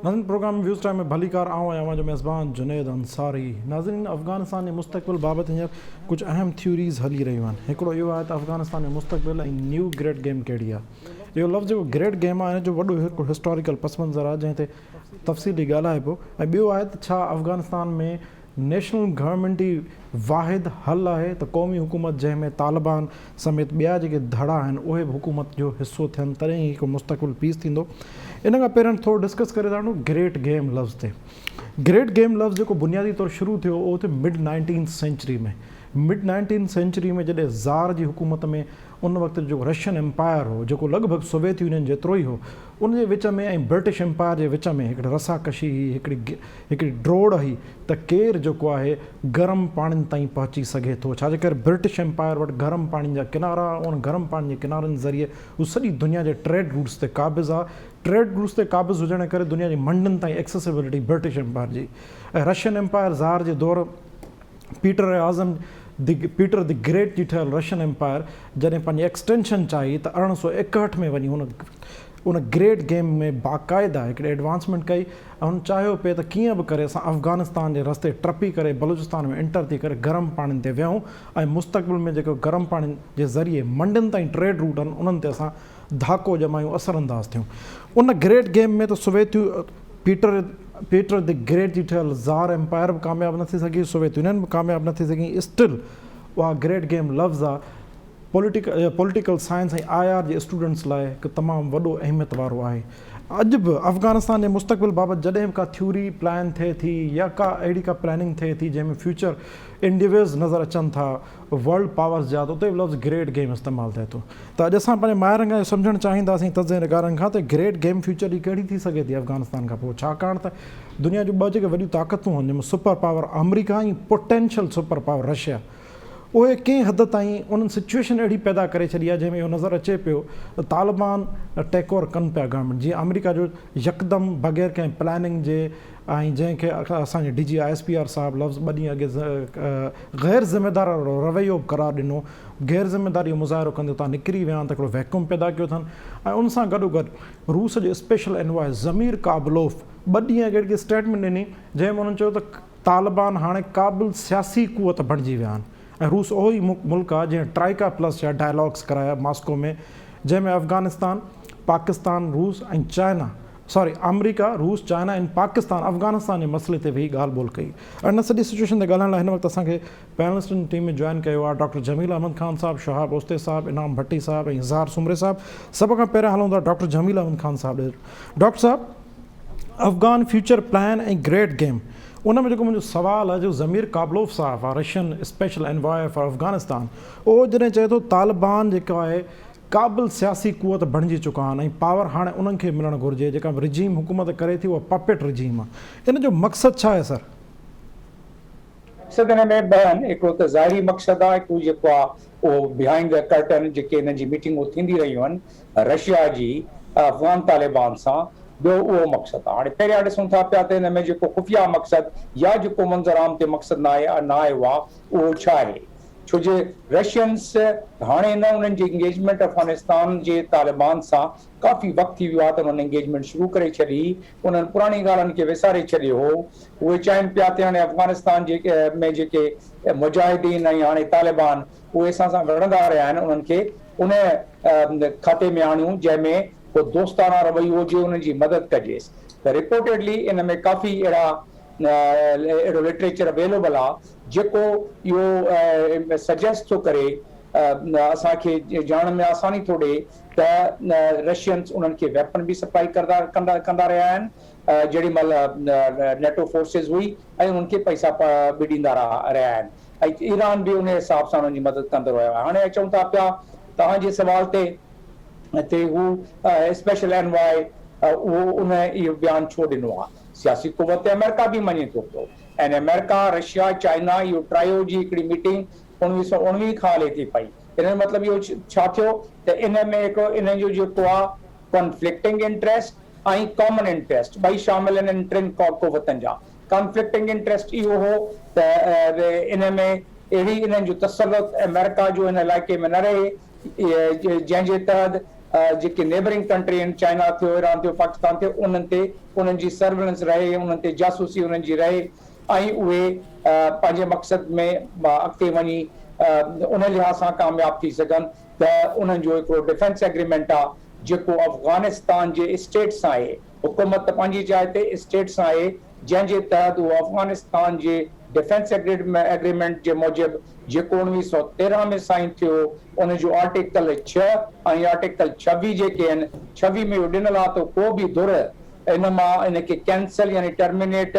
नाज़रीन programme views time में भलीकार आऊँ आहियां जो मेज़बान जुनैद अंसारी। नाज़रीन अफ़गानिस्तान जे मुस्तक़बिल बाबति हींअर कुझु अहम थ्योरीज़ हली रहियूं आहिनि। हिकिड़ो इहो आहे त अफ़गानिस्तान जो मुस्तक़बिल ऐं न्यू ग्रेट गेम कहिड़ी आहे। इहो लफ़्ज़ जेको ग्रेट गेम आहे जो वॾो हिकिड़ो हिस्टोरिकल पस मंज़र आहे जंहिं ते तफ़सीली ॻाल्हाए पियो। ऐं ॿियो आहे त छा अफ़गानिस्तान में नेशनल गवर्नमेंट ई वाहिद हल आहे त क़ौमी हुकूमत जंहिंमें तालिबान समेत ॿिया जेके धड़ा आहिनि उहे बि हुकूमत जो हिसो थियनि तॾहिं ई हिकु मुस्तक़बिल पीस थींदो। इन खां पहिरियों थोरो डिस्कस करे था वठूं ग्रेट गेम लफ़्ज़ ते। ग्रेट गेम लफ़्ज़ जेको बुनियादी तौरु शुरू थियो उहो थियो मिड 19th सेंचुरी में। मिड 19th सेंचुरी में जॾहिं ज़ार जी हुकूमत में उन वक़्तु जेको रशियन एम्पायर हो जेको लॻभॻि सोवियत यूनियन जेतिरो ई हो उन जे विच में ऐं ब्रिटिश एम्पायर जे विच में हिकिड़ी रसाकशी हुई, हिकिड़ी ड्रोड़ हुई त केरु जेको आहे गरम पाणिनि ताईं पहुची सघे थो। छाजे करे ब्रिटिश एम्पायर वटि गरम पाणी जा किनारा, उन गरम पाणी जे किनारनि ज़रिए हू सॼी दुनिया जे ट्रेड रूट्स ते क़ाबिज़ आहे। ट्रेड रूट्स ते क़ाबिज़ हुजण जे करे दुनिया जी मंडियुनि ताईं एक्सेसिबिलिटी ब्रिटिश एम्पायर जी। ऐं रशियन एम्पायर ज़ार जे दौर पीटर द ग्रेट जी ठहियल रशियन एम्पायर जॾहिं पंहिंजी एक्सटेंशन चाही त 1861 में वञी उन ग्रेट गेम में बाक़ाइदा हिकिड़ी एडवांसमेंट कई ऐं हुन चाहियो पिए त कीअं बि करे असां अफ़गानिस्तान जे रस्ते टपी करे बलूचिस्तान में एंटर थी करे गरम पाणिनि ते विहूं ऐं मुस्तक़बिल में जेको गरम पाणिनि जे ज़रिए मंडियुनि ताईं ट्रेड रूट आहिनि उन्हनि ते असां धाको ॼमायूं, असरअंदाज़ थियूं। उन ग्रेट गेम में त पीटर द ग्रेट जी ठहियल ज़ार एम्पायर बि कामयाबु न थी सघी, सोवियत यूनियन बि कामयाबु न थी सघी। स्टिल उहा ग्रेट गेम लफ़्ज़ आहे पॉलिटिकल साइंस ऐं IR जे स्टूडेंट्स लाइ हिकु तमामु वॾो अहमियत वारो आहे। अॼु बि अफ़गानिस्तान जे मुस्तक़बिल बाबति जॾहिं बि का थ्योरी प्लान थिए थी या अहिड़ी का प्लानिंग थिए थी जंहिंमें फ्यूचर इंडिविज़ नज़र अचनि था वर्ल्ड पावर्स जा, त उते बि लफ़्ज़ ग्रेट गेम इस्तेमालु थिए थो। त अॼु असां पंहिंजे माहिरनि खां सम्झणु चाहींदासीं तज़े निगारनि खां त ग्रेट गेम फ्यूचर जी कहिड़ी थी सघे थी अफ़गानिस्तान खां पोइ। छाकाणि त दुनिया जूं ॿ जेके वॾियूं ताक़तूं आहिनि जंहिंमें सुपर पावर अमेरिका ऐं पोटेंशियल सुपर पावर रशिया, उहे कंहिं हद ताईं उन्हनि सिचुएशन अहिड़ी पैदा करे छॾी आहे जंहिंमें इहो नज़र अचे पियो त तालिबान टेक ओवर कनि पिया गवर्नमेंट। जीअं अमेरिका जो यकदमि बग़ैर कंहिं प्लानिंग जे ऐं जंहिंखे असांजे DG ISPR साहिबु लफ़्ज़ 2 ॾींहं अॻे ग़ैर ज़िमेदार रवैयो करार ॾिनो, ग़ैर ज़िमेदारी जो मुज़ाहिरो कंदे उतां निकिरी विया आहिनि त हिकिड़ो वैक्यूम पैदा कयो अथनि। ऐं उन सां गॾोगॾु रूस जो स्पेशल एनवॉय ज़मीर काबलोफ 2 ॾींहं अॻे हिकिड़ी स्टेटमेंट ॾिनी जंहिंमें उन्हनि चयो त तालिबान हाणे क़ाबिल सियासी क़ुवत बणिजी विया आहिनि। ऐं रूस उहो ई मुल्क आहे जंहिं ट्राइका प्लस जा डायलॉग्स कराया मॉस्को में, जंहिंमें अफ़गानिस्तान, पाकिस्तान, रूस ऐं अमेरिका, रूस, चाइना ऐं पाकिस्तान अफ़गानिस्तान जे मसइले ते वेही ॻाल्हि ॿोल कई। ऐं इन सॼी सिचुएशन ते ॻाल्हाइण लाइ हिन वक़्तु असांखे पैनलिस्टनि टीम में जॉइन कयो आहे डॉक्टर जमील अहमद ख़ान साहिबु, शहाब ओस्ते साहिबु, इनाम भट्टी साहिबु ऐं इज़हार सुमरे साहिबु। सभ खां पहिरियों हलूं था डॉक्टर जमील अहमद ख़ान साहिबु। डॉक्टर साहिबु, अफ़गान फ्यूचर प्लान ऐं ग्रेट गेम, उन में जेको मुंहिंजो सुवालु आहे जो ज़मीर काबलोफ साहिबु आहे Russian special envoy for Afghanistan, उहो जॾहिं चए थो तालिबान जेको आहे क़ाबिल सियासी क़ुवत बणिजी चुका आहिनि ऐं पावर हाणे उन्हनि खे मिलणु घुरिजे, जेका रिजीम हुकूमत करे थी उहा पपेट रिजीम आहे। इन जो मक़सदु छा आहे सर? मक़सदु हिन में 2 आहिनि। हिकिड़ो त ज़ाहिरी मक़सदु आहे, हिकिड़ो जेको आहे उहो बिहाइंड द कर्टन जेके हिन जी मीटिंगूं थींदी रहियूं आहिनि रशिया जी अफ़गान तालिबान सां, ॿियो उहो मक़सदु आहे। हाणे पहिरियां ॾिसूं था पिया त हिन में जेको खुफ़िया मक़सदु या जेको मंज़र आम ते मक़सदु न आयो आहे उहो छा आहे। छो जे रशियन्स हाणे न उन्हनि जी इंगेजमेंट अफ़गानिस्तान जे तालिबान सां काफ़ी वक़्तु थी वियो आहे त उन्हनि इंगेजमेंट शुरू करे छॾी, उन्हनि पुराणी ॻाल्हियुनि खे विसारे छॾियो हो। उहे चाहिनि पिया त हाणे अफ़गानिस्तान में जेके मुजाहिदीन ऐं हाणे तालिबान उहे असां सां विढ़ंदा रहिया आहिनि, उन्हनि खे उन खाते में आणियूं जंहिंमें को दोस्ताना रवैयो हुजे, उन्हनि जी मदद कजेसि। त रिपोर्टेडली इन में काफ़ी अहिड़ो लिटरेचर अवेलेबल आहे जेको इहो सजेस्ट थो करे, असांखे ॼाणण में आसानी थो ॾिए त रशियन्स उन्हनि खे वेपन बि सप्लाई कंदा रहिया आहिनि जेॾी महिल नेटो फोर्सिस हुई, ऐं उन्हनि खे पैसा बि ॾींदा रहिया आहिनि, ऐं ईरान बि उन हिसाब सां उन्हनि जी मदद कंदो रहियो आहे। हाणे अचूं था पिया तव्हांजे सुवाल ते हू स्पेशल एनवॉय उहो उन इहो बयानु छो ॾिनो आहे। सियासी क़ुवत अमेरिका बि मञे थो पियो, ऐं अमेरिका, रशिया, चाइना इहो ट्रायो जी हिकिड़ी मीटिंग 1919 खां हले थी पई। इन जो मतिलबु इहो छा थियो त इन में हिकिड़ो इन जो जेको आहे कॉन्फ्लिक्टिंग इंट्रस्ट ऐं कॉमन इंट्रस्ट ॿई शामिल आहिनि टिनि क़ुवतनि जा। कॉन्फ्लिक्टिंग इंट्रस्ट इहो हो त इन में अहिड़ी इन्हनि जो तसलुत अमेरिका जो हिन इलाइक़े में न रहे जंहिंजे तहत जेके नेबरिंग कंट्री आहिनि, चाइना थियो, ईरान थियो, पाकिस्तान थियो, उन्हनि ते उन्हनि जी सर्विलेंस रहे, उन्हनि ते जासूसी उन्हनि जी रहे ऐं उहे पंहिंजे मक़सद में अॻिते वञी उन लिहाज़ सां कामयाब थी सघनि। त उन्हनि जो हिकिड़ो डिफेंस एग्रीमेंट आहे जेको अफ़गानिस्तान जे स्टेट सां आहे, हुकूमत पंहिंजी जाइ ते स्टेट सां आहे, जंहिंजे तहत उहो अफ़गानिस्तान जे डिफेंस एग्रीमेंट जे मूजिबि जेको 1913 में साइन थियो, उन जो आर्टिकल 6 ऐं आर्टिकल 26 जेके आहिनि, 26 में इहो ॾिनल आहे त को बि धुर इन मां इनखे कैंसल यानी टर्मिनेट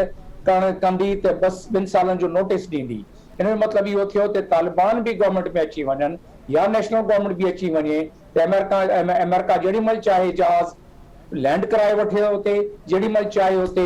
कंदी त बसि 2 सालनि जो नोटिस ॾींदी। इन जो मतिलबु इहो थियो त तालिबान बि गवर्नमेंट में अची वञनि या नेशनल गवर्नमेंट बि अची वञे त अमेरिका जेॾी महिल चाहे जहाज़ लैंड कराए वठे उते, जेॾी महिल चाहे उते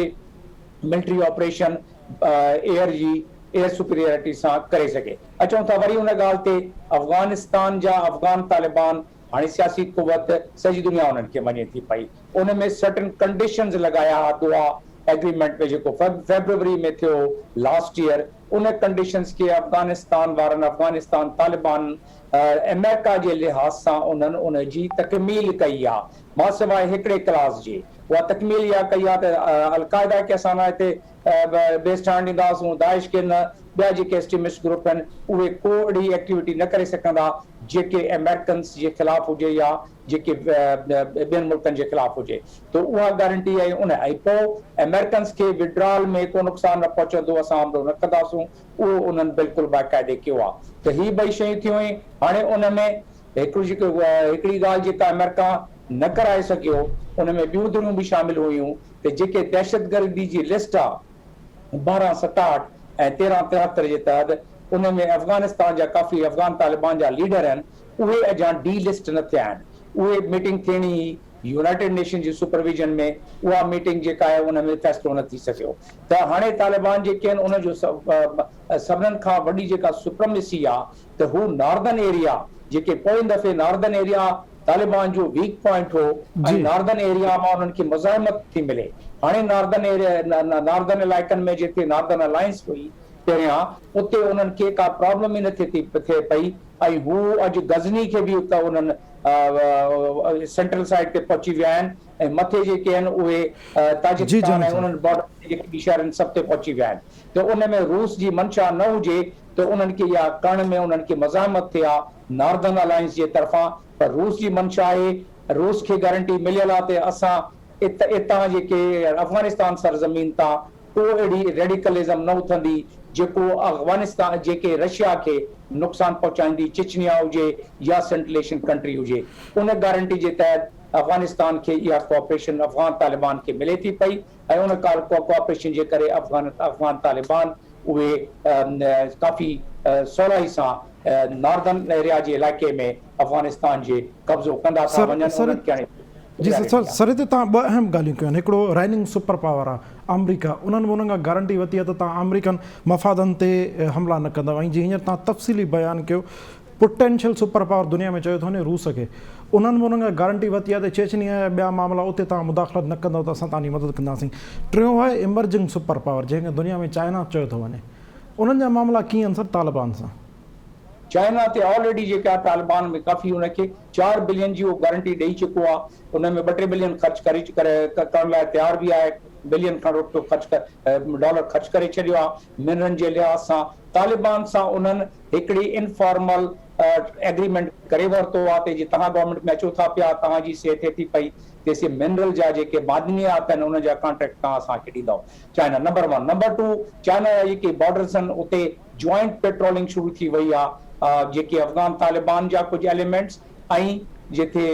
मिलिट्री ऑपरेशन एयर सुपीरियरिटी सां करे सघे। अचूं था वरी उन ॻाल्हि ते, अफ़गानिस्तान जा अफ़गान तालिबान हाणे सियासी कुवत सॼी दुनिया उन्हनि खे मञे थी पई, उन में सर्टन कंडीशंस लॻाया हा दुआ एग्रीमेंट में जेको फेब्रुअरी में थियो लास्ट ईयर, उन कंडीशंस खे अफ़गानिस्तान वारनि, अफ़गानिस्तान तालिबान अमेरिका जे लिहाज़ सां उन्हनि उन जी तकमील कई आहे, मां सवाइ हिकिड़े क्लास जे। उहा तकमील इहा कई आहे त अलक़ाइदा खे असां हिते बेस ठहण ॾींदासीं, दाइश खे न, ॿिया जेके एक्सट्रीमिस्ट ग्रुप आहिनि उहे को अहिड़ी एक्टिविटी न करे सघंदा जेके अमेरिकन्स जे ख़िलाफ़ हुजे या जेके ॿियनि मुल्कनि जे ख़िलाफ़ हुजे। त उहा गारंटी ऐं उन ऐं पोइ अमेरिकन्स खे विड्रॉल में को नुक़सानु न पहुचंदो, असां हमलो न कंदासूं, उहो उन्हनि बिल्कुलु बाक़ाइदे कयो आहे। त ही ॿई शयूं थियूं। हाणे उन में हिकिड़ी ॻाल्हि जेका अमेरिका न कराए सघियो, उन में ॿियूं दुनियूं बि शामिल हुयूं त जेके दहशतगर्दी जी लिस्ट आहे 1267 ऐं 1373 जे तहत, उन में अफ़गानिस्तान जा काफ़ी अफ़गान तालिबान जा लीडर आहिनि, उहे अञा डी लिस्ट न थिया आहिनि। उहे मीटिंग थियणी हुई यूनाइटेड नेशन जी सुपरविजन में, उहा मीटिंग जेका आहे उन में फ़ैसिलो न थी सघियो। त हाणे तालिबान जेके आहिनि उन जो सभिनीनि खां वॾी जेका सुप्रमेसी आहे त हू नॉर्दर्न एरिया, जेके पोइ दफ़े नॉर्दर्न एरिया तालिबान जो वीक पॉइंट हो ऐं नॉर्दर्न एरिया मां उन्हनि खे मुज़ाहिमत थी मिले। हाणे नॉर्दर्न इलाइक़नि में जिते नॉर्दर्न अलायंस हुई पहिरियां, उते उन्हनि खे का प्रॉब्लम ई न थिए पई ऐं हू अॼु गज़नी खे बि उतां उन्हनि सेंट्रल साइड ते पहुची विया आहिनि ऐं मथे जेके आहिनि उहे ताजिकिस्तान ऐं उन्हनि बॉर्डर जेके शहर आहिनि सभ ते पहुची विया आहिनि। त उन में रूस जी मंशा न हुजे त उन्हनि खे इहा करण में उन्हनि खे मज़ाहिमत थिए हा नॉर्दर्न अलायंस जे तरफ़ां, पर रूस जी मंशा आहे, रूस खे गारंटी मिलियल आहे त असां इतां जेके अफ़गानिस्तान सरज़मीन तां को अहिड़ी रेडिकलिज़म न उथंदी जेको अफ़गानिस्तान जेके रशिया खे नुक़सानु पहुचाईंदी, चिचनिया हुजे या सेंट्रल एशियन कंट्री हुजे। उन गारंटी जे तहत अफ़गानिस्तान खे इहा कोऑपरेशन अफ़गान तालिबान खे मिले थी पई ऐं उन कोऑपरेशन जे करे अफ़गान तालिबान उहे काफ़ी सवलाई सां नॉर्दर्न एरिया जे इलाइक़े में अफ़गानिस्तान जे कब्ज़ो कंदा था वञनि। जी सर, हिते तव्हां ॿ अहम ॻाल्हियूं कयूं आहिनि। हिकिड़ो राइनिंग सुपर पावर आहे अमरीका, उन्हनि उन्हनि खां गारंटी वरिती आहे त तव्हां अमरीकन मफ़ादनि ते हमला न कंदव, ऐं जीअं हींअर तव्हां तफ़सीली बयानु कयो पोटेंशियल सुपर पावर दुनिया में चयो थो न रूस खे, उन्हनि उन्हनि खां गारंटी वरिती आहे त चेचनिया या ॿिया मामला उते तव्हां मुदाख़लत न कंदव त असां तव्हांजी मदद कंदासीं। टियों आहे इमर्जिंग सुपर पावर, जंहिंखे दुनिया में चाइना चयो थो वञे, उन्हनि जा मामला कीअं आहिनि सर तालिबान सां? चाइना ते ऑलरेडी जेका तालिबान में काफ़ी हुनखे 4 बिलियन जी उहो गारंटी ॾेई चुको आहे, उन में 2-3 बिलियन ख़र्च करण लाइ तयारु बि आहे, बिलियन खां रुपयो डॉलर ख़र्च करे छॾियो आहे मिनरनि जे लिहाज़ सां। तालिबान सां उन्हनि हिकिड़ी इनफॉर्मल एग्रीमेंट करे वरितो आहे त जीअं तव्हां गवर्नमेंट में अचो था पिया, तव्हांजी सेहत थिए थी पई तेसीं मिनरल जा जेके मादनियात आहिनि उन जा कॉन्ट्रैक्ट तव्हां असांखे ॾींदव। China number 1। नंबर 2, चाइना जा जेके बॉर्डर्स आहिनि उते जॉइंट पेट्रोलिंग शुरू थी वई आहे, जेके अफ़गान तालिबान जा कुझु एलिमेंट्स ऐं जिथे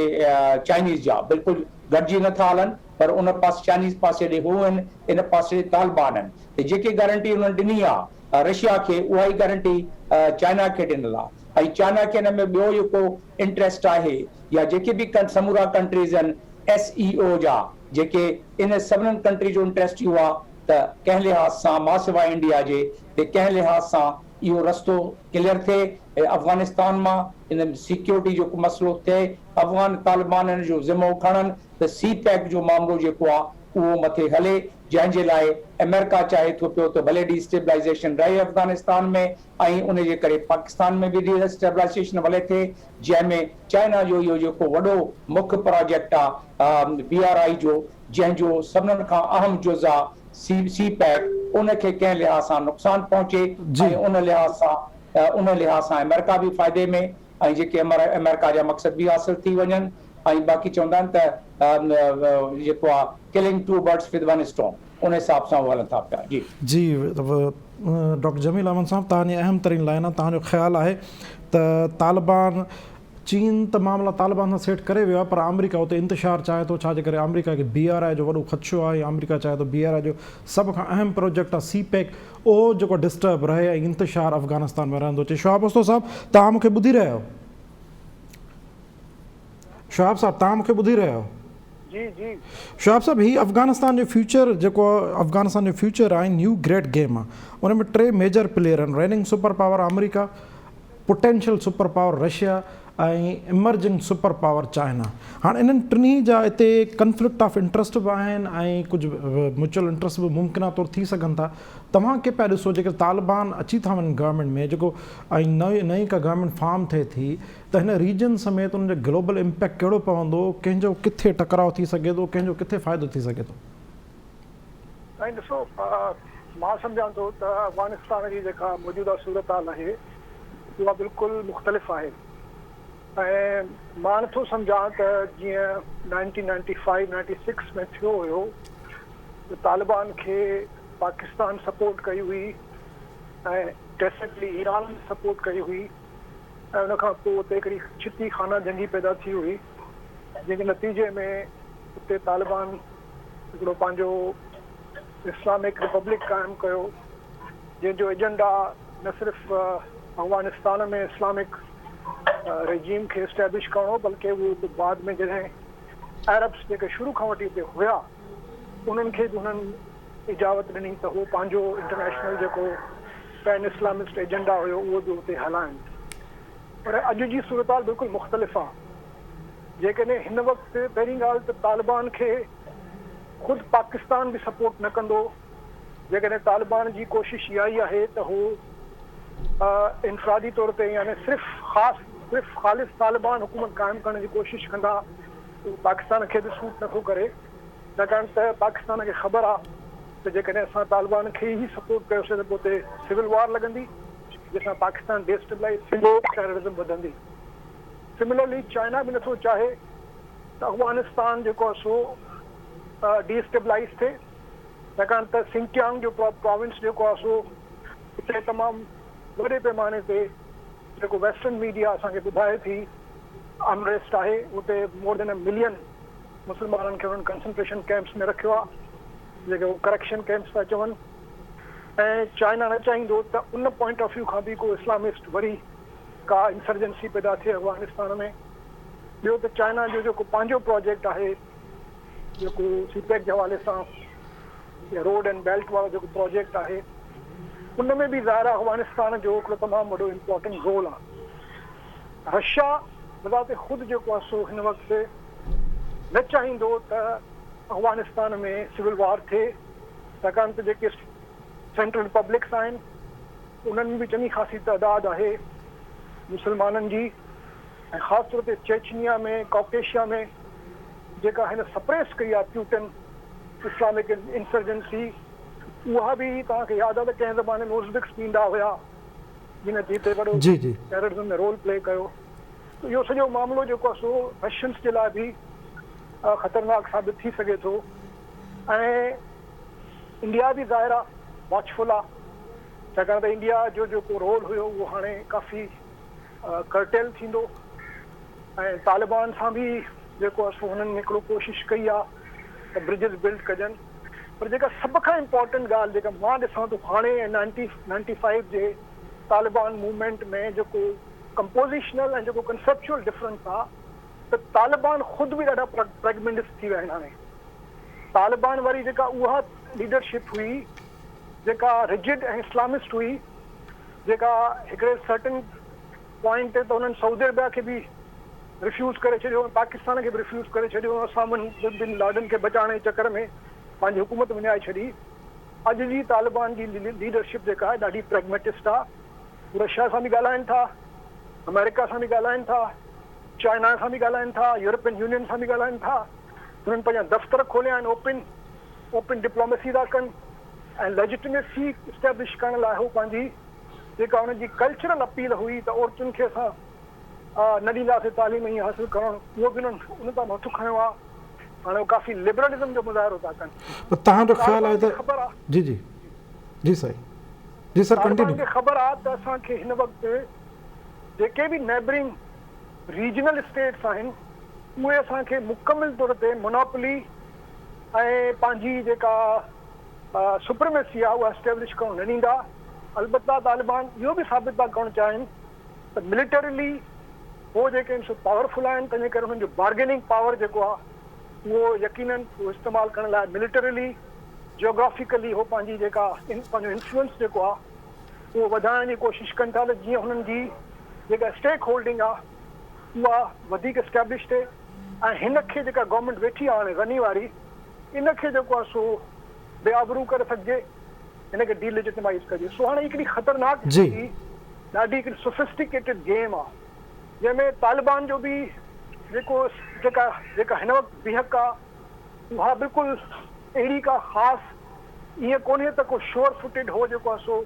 चाइनीज़ जा बिल्कुलु गॾिजी नथा हलनि, पर उन पासे चाइनीज़ पासे ॾे हू आहिनि, इन पासे तालिबान आहिनि। त जेके गारंटी उन्हनि ॾिनी आहे रशिया खे, उहा ई गारंटी चाइना खे ॾिनल आहे ऐं चाइना खे हिन में ॿियो जेको इंट्रस्ट आहे या जेके बि समूरा कंट्रीज़ आहिनि SEO जा, जेके इन सभिनीनि कंट्री जो इंट्रस्ट इहो आहे त कंहिं लिहाज़ सां मां सवाइ इंडिया जे त कंहिं लिहाज़ सां इहो रस्तो क्लियर थिए अफ़गानिस्तान मां, इन सिक्योरिटी जो मसइलो थिए, अफ़गान तालिबान जो ज़िमो खणनि त CPEC जो मामिलो जेको आहे उहो मथे हले जंहिंजे लाइ अमेरिका चाहे थो पियो त भले डिस्टेबलाइज़ेशन रहे अफ़गानिस्तान में, ऐं उन जे करे पाकिस्तान में बि डिस्टेबलाइज़ेशन भले थिए, जंहिंमें चाइना जो इहो जेको वॾो मुख्य प्रोजेक्ट आहे BRI जो, जंहिंजो सभिनीनि खां अहम जुज़ आहे सी पैक, उनखे कंहिं लिहाज़ सां नुक़सानु पहुचे जी ऐं उन लिहाज़ सां अमेरिका बि फ़ाइदे में, ऐं जेके अमेरिका जा मक़सद बि हासिल थी वञनि, ऐं बाक़ी चवंदा आहिनि त जेको आहे killing two birds with one stone, उन हिसाब सां उहे हलनि था पिया। जी जी डॉक्टर जमील अहमद साहब, तव्हांजी अहम तरीन लाइन आहे, तव्हांजो ख़्यालु आहे त तालिबान चीन त मामला तालिबान सां सेट करे वियो आहे, पर अमेरिका उते इंतशार चाहे थो, छाजे करे अमेरिका खे BRI जो वॾो ख़दशो आहे, अमेरिका चाहे थो BRI जो सभ खां अहम प्रोजेक्ट आहे सी पैक, उहो जेको डिस्टर्ब रहे ऐं इंतशार अफ़गानिस्तान में रहंदो अचे। शहाब उस्तो साहब, तव्हां मूंखे ॿुधी रहिया आहियो? शहाब साहब, तव्हां मूंखे ॿुधी रहिया आहियो? जी जी शहाब साहब, ही अफ़गानिस्तान जो फ्यूचर जेको अफ़गानिस्तान जो फ्यूचर आहे, न्यू ग्रेट गेम आहे, उन में 3 मेजर प्लेयर आहिनि, raining super power America, potential super power Russia ऐं इमर्जिंग सुपर पावर चाइना। हाणे इन्हनि टिनी जा हिते कन्फ्लिक्ट ऑफ इंट्रस्ट बि आहिनि ऐं कुझु म्यूचुअल इंट्रस्ट बि मुमकिन तौरु थी सघनि था। तव्हां खे पिया ॾिसो जेके तालिबान अची था वञनि गवर्नमेंट में, जेको ऐं नई का गवर्नमेंट फॉर्म थिए थी, त हिन रीजन समेत उन जो ग्लोबल इम्पैक्ट कहिड़ो पवंदो, कंहिंजो किथे टकराव थी सघे थो, कंहिंजो किथे फ़ाइदो थी सघे थो? ऐं ॾिसो, मां सम्झां थो त अफ़गानिस्तान जी जेका मौजूदा सूरत हाल आहे उहा बिल्कुलु मुख़्तलिफ़ आहे, ऐं मां नथो सम्झां त जीअं 1995-96 में थियो हुयो त तालिबान खे पाकिस्तान सपोर्ट कई हुई ऐं डेफिनेटली ईरान सपोर्ट कई हुई, ऐं उनखां पोइ उते हिकिड़ी छिती खाना जंगी पैदा थी हुई, जंहिंजे नतीजे में उते तालिबान हिकिड़ो पंहिंजो इस्लामिक रिपब्लिक क़ाइमु कयो, जंहिंजो एजेंडा न सिर्फ़ु अफ़गानिस्तान में इस्लामिक रेजीम खे इस्टेब्लिश करणो, बल्कि उहो बाद में जॾहिं अरब्स जेके शुरू खां वठी उते हुया उन्हनि खे बि हुननि इजाज़त ॾिनी त उहो पंहिंजो इंटरनेशनल जेको पैन इस्लामिस्ट एजेंडा हुयो उहो बि उते हलाइनि। पर अॼु जी सूरत हाल बिल्कुलु मुख़्तलिफ़ आहे। जेकॾहिं हिन वक़्तु पहिरीं ॻाल्हि त तालिबान खे ख़ुदि पाकिस्तान बि सपोर्ट न कंदो, जेकॾहिं तालिबान जी कोशिशि इहा ई आहे त हू इनफरादी तौर ते यानी सिर्फ़ु ख़ालिस तालिबान हुकूमत क़ाइमु करण जी कोशिशि कंदा, पाकिस्तान खे बि सूट नथो करे, छाकाणि त पाकिस्तान खे ख़बर आहे त जेकॾहिं असां तालिबान खे ई सपोर्ट कयोसीं त पोइ उते सिविल वॉर लॻंदी, जंहिंसां पाकिस्तान डिस्टेबलाइज़ थींदो, टेररिज़म वधंदी। सिमिलरली चाइना बि नथो चाहे त अफ़गानिस्तान जेको आहे सो डिस्टेबलाइज़ थिए, छाकाणि त सिंकियांग जो प्रोविंस जेको आहे सो उते तमामु वॾे पैमाने ते जेको वेस्टर्न मीडिया असांखे ॿुधाए थी अनरेस्ट आहे, उते मोर देन 1 मिलियन मुस्लमाननि खे उन्हनि कंसंट्रेशन कैंप्स में रखियो आहे, जेके करेक्शन कैंप्स था चवनि, ऐं चाइना न चाहींदो त उन पॉइंट ऑफ व्यू खां बि को इस्लामिस्ट वरी का इंसर्जेंसी पैदा थिए अफ़गानिस्तान में। ॿियो त चाइना जो जेको पंहिंजो प्रोजेक्ट आहे, जेको सीपेक जे हवाले सां रोड एंड बेल्ट वारो जेको प्रोजेक्ट आहे, उन में बि ज़ाहिर अफ़गानिस्तान जो हिकिड़ो तमामु वॾो इम्पोर्टेंट रोल आहे। रशिया बज़ाते ख़ुदि जेको आहे सो हिन वक़्तु न चाहींदो त अफ़गानिस्तान में सिविल वॉर थिए, छाकाणि त जेके सेंट्रल रिपब्लिक्स आहिनि उन्हनि में बि चङी ख़ासी तइदाद आहे मुस्लमाननि जी, ऐं ख़ासि तौर ते चेचनिया में, कॉकेशिया में जेका हिन सप्रेस कई आहे प्यूटन इस्लामिक इंसर्जेंसी, उहा बि तव्हांखे यादि आहे त कंहिं ज़माने में उज़्बेक्स बि ईंदा हुया जिन हिते वॾो टेररिज़म में रोल प्ले कयो। त इहो सॼो मामिलो जेको आहे सो रशियन्स जे लाइ बि ख़तरनाक साबित थी सघे थो, ऐं इंडिया बि ज़ाहिर आहे वॉचफुल आहे, छाकाणि त इंडिया जो जेको रोल हुयो उहो हाणे काफ़ी कर्टेल थींदो, ऐं तालिबान सां बि जेको आहे सो हुननि हिकिड़ो कोशिशि कई आहे त ब्रिजिस बिल्ड कजनि। पर जेका सभ खां इम्पोर्टेंट ॻाल्हि जेका मां ॾिसां थो हाणे 95 जे तालिबान मूवमेंट में जेको कंपोज़िशनल ऐं जेको कंसेप्चुअल डिफरेंस आहे, त तालिबान ख़ुदि बि ॾाढा प्रेगमेटिस्ट थी विया आहिनि। हाणे तालिबान वारी जेका उहा लीडरशिप हुई जेका रिजिड ऐं इस्लामिस्ट हुई, जेका हिकिड़े सर्टन पॉइंट ते त उन्हनि सऊदी अरबिया खे बि रिफ्यूज़ करे छॾियो, पाकिस्तान खे बि रिफ्यूज़ करे छॾियो, असामन बिन लाडन खे बचाइण जे चकर में, पंहिंजी हुकूमत विञाए छॾी। अॼु जी तालिबान जी लीडरशिप जेका आहे ॾाढी प्रेगमेटिस्ट आहे। रशिया सां बि ॻाल्हाइनि था, अमेरिका सां बि ॻाल्हाइनि था, चाइना सां बि ॻाल्हाइनि था, यूरोपियन यूनियन सां बि ॻाल्हाइनि था। हुननि पंहिंजा दफ़्तर खोलिया आहिनि, ओपन डिप्लोमेसी था कनि ऐं लेजिटिमेसी इस्टेब्लिश करण लाइ हू पंहिंजी जेका हुननि जी कल्चरल अपील हुई त औरतुनि खे असां न ॾींदासीं तालीम ई हासिलु करणु, उहो बि उन्हनि उन तां हथु खयो आहे। हाणे काफ़ी लिबरलिज़म जो मुज़ाहिरो था कनि। तव्हांजो ख़्यालु आहे त ख़बर आहे, जी जी जी साईं, जी सर कंटिन्यू। खे ख़बर आहे त असांखे हिन वक़्तु जेके बि नेबरिंग रीजनल स्टेट्स आहिनि उहे असांखे मुकमिल तौर ते मोनोपोली ऐं पंहिंजी जेका सुप्रीमेसी आहे उहा एस्टेब्लिश करणु न ॾींदा। अलबत्ता तालिबान इहो बि साबित था करणु चाहिनि त मिलिटरीली उहो जेके आहिनि सो पावरफुल आहिनि, तंहिंजे करे हुननि जो बार्गेनिंग पावर जेको आहे उहो यकीनन उहो इस्तेमालु करण लाइ मिलिटरीली जियोग्राफिकली उहो पंहिंजी जेका पंहिंजो इंफ्लुएंस जेको आहे उहो वधाइण जी कोशिशि कनि था त जीअं हुननि जी जेका स्टेक होल्डिंग आहे उहा वधीक एस्टेब्लिश थिए ऐं हिन खे जेका गवर्नमेंट वेठी आहे हाणे गनी वारी, इन खे जेको आहे सो बेआबरू करे सघिजे, हिनखे डीलेजिटिमाइज़ कजे। सो हाणे हिकिड़ी ख़तरनाक ॾाढी हिकिड़ी सोफिस्टिकेटेड गेम आहे जंहिंमें तालिबान जो बि जेका हिन वक़्तु बिहक आहे उहा बिल्कुलु अहिड़ी का ख़ासि ईअं कोन्हे त को श्योर फुटेड हो जेको आहे सो